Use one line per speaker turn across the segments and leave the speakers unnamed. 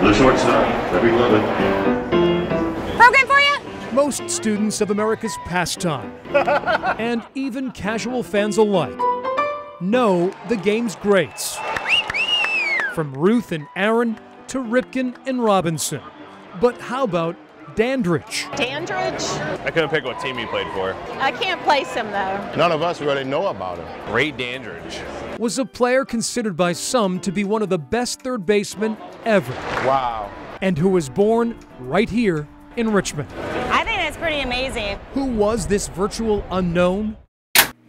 The shortstop, every 11.
Program for you?
Most students of America's pastime, and even casual fans alike, know the game's greats. From Ruth and Aaron to Ripken and Robinson. But how about Dandridge?
Dandridge?
I couldn't pick what team he played for.
I can't place him, though.
None of us really know about him.
Ray Dandridge.
Was a player considered by some to be one of the best third basemen ever.
Wow.
And who was born right here in Richmond.
I think that's pretty amazing.
Who was this virtual unknown?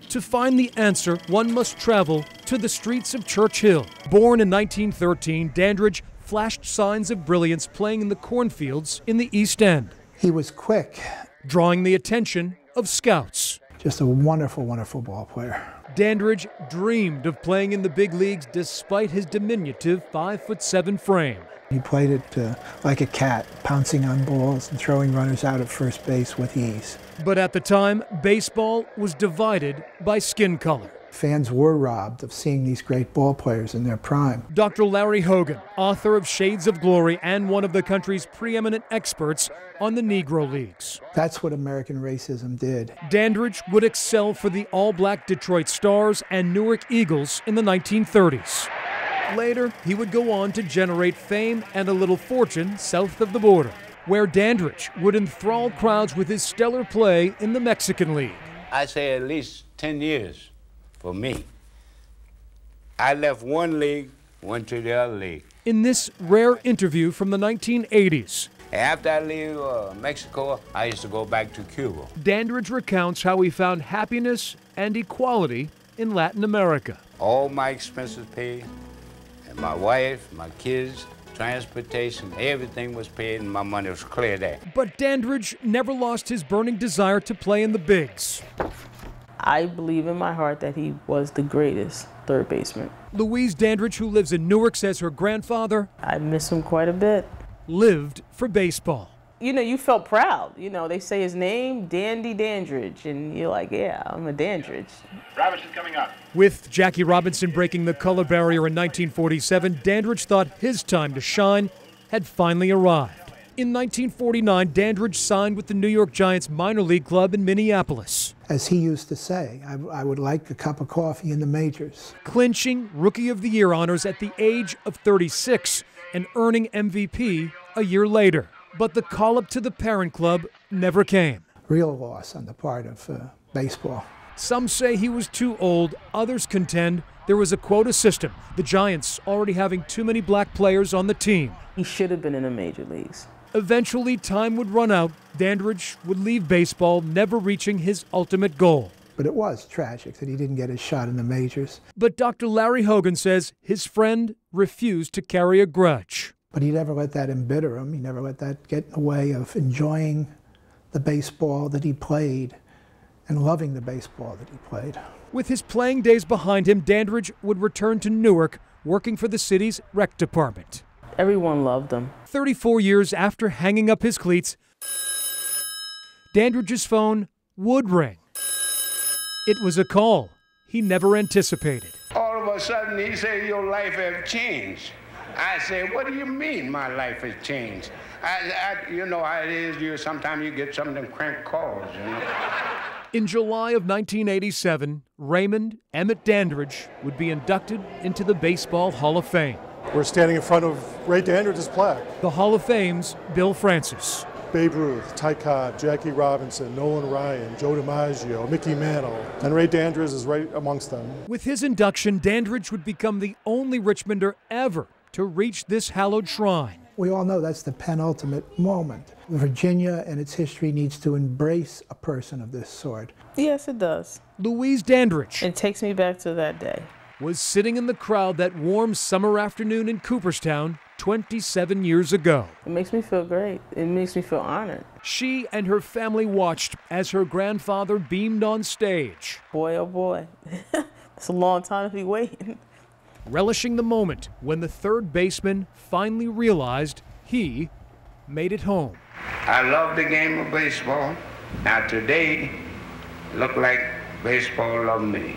To find the answer, one must travel to the streets of Church Hill. Born in 1913, Dandridge flashed signs of brilliance playing in the cornfields in the East End.
He was quick.
Drawing the attention of scouts.
Just a wonderful, wonderful ball player.
Dandridge dreamed of playing in the big leagues despite his diminutive 5'7" frame.
He played it like a cat, pouncing on balls and throwing runners out at first base with ease.
But at the time, baseball was divided by skin color.
Fans were robbed of seeing these great ball players in their prime.
Dr. Larry Hogan, author of Shades of Glory and one of the country's preeminent experts on the Negro Leagues.
That's what American racism did.
Dandridge would excel for the all-black Detroit Stars and Newark Eagles in the 1930s. Later, he would go on to generate fame and a little fortune south of the border, where Dandridge would enthrall crowds with his stellar play in the Mexican League.
I say at least 10 years for me. I left one league, went to the other league.
In this rare interview from the 1980s,
after I leave Mexico, I used to go back to Cuba.
Dandridge recounts how he found happiness and equality in Latin America.
All my expenses paid, and my wife, my kids, transportation, everything was paid, and my money was clear there.
But Dandridge never lost his burning desire to play in the bigs.
I believe in my heart that he was the greatest third baseman.
Louise Dandridge, who lives in Newark, says her grandfather,
I miss him quite a bit,
lived for baseball.
You know, you felt proud. You know, they say his name, Dandy Dandridge, and you're like, yeah, I'm a Dandridge.
Robinson coming up.
With Jackie Robinson breaking the color barrier in 1947, Dandridge thought his time to shine had finally arrived. In 1949, Dandridge signed with the New York Giants minor league club in Minneapolis.
As he used to say, I would like a cup of coffee in the majors.
Clinching Rookie of the Year honors at the age of 36 and earning MVP a year later. But the call-up to the parent club never came.
Real loss on the part of baseball.
Some say he was too old. Others contend there was a quota system, the Giants already having too many black players on the team.
He should have been in the major leagues.
Eventually, time would run out. Dandridge would leave baseball, never reaching his ultimate goal.
But it was tragic that he didn't get his shot in the majors.
But Dr. Larry Hogan says his friend refused to carry a grudge.
But he never let that embitter him. He never let that get in the way of enjoying the baseball that he played and loving the baseball that he played.
With his playing days behind him, Dandridge would return to Newark, working for the city's rec department.
Everyone loved him.
34 years after hanging up his cleats, Dandridge's phone would ring. It was a call he never anticipated.
All of a sudden, he said, your life has changed. I said, what do you mean my life has changed? You know how it is, sometimes you get some of them crank calls, you know.
In July of 1987, Raymond Emmett Dandridge would be inducted into the Baseball Hall of Fame.
We're standing in front of Ray Dandridge's plaque.
The Hall of Fame's Bill Francis.
Babe Ruth, Ty Cobb, Jackie Robinson, Nolan Ryan, Joe DiMaggio, Mickey Mantle, and Ray Dandridge is right amongst them.
With his induction, Dandridge would become the only Richmonder ever to reach this hallowed shrine.
We all know that's the penultimate moment. Virginia and its history needs to embrace a person of this sort.
Yes, it does.
Louise Dandridge.
It takes me back to that day.
Was sitting in the crowd that warm summer afternoon in Cooperstown 27 years ago.
It makes me feel great. It makes me feel honored.
She and her family watched as her grandfather beamed on stage.
Boy, oh boy. It's a long time to be waiting.
Relishing the moment when the third baseman finally realized he made it home.
I love the game of baseball. Now today, look like baseball loved me.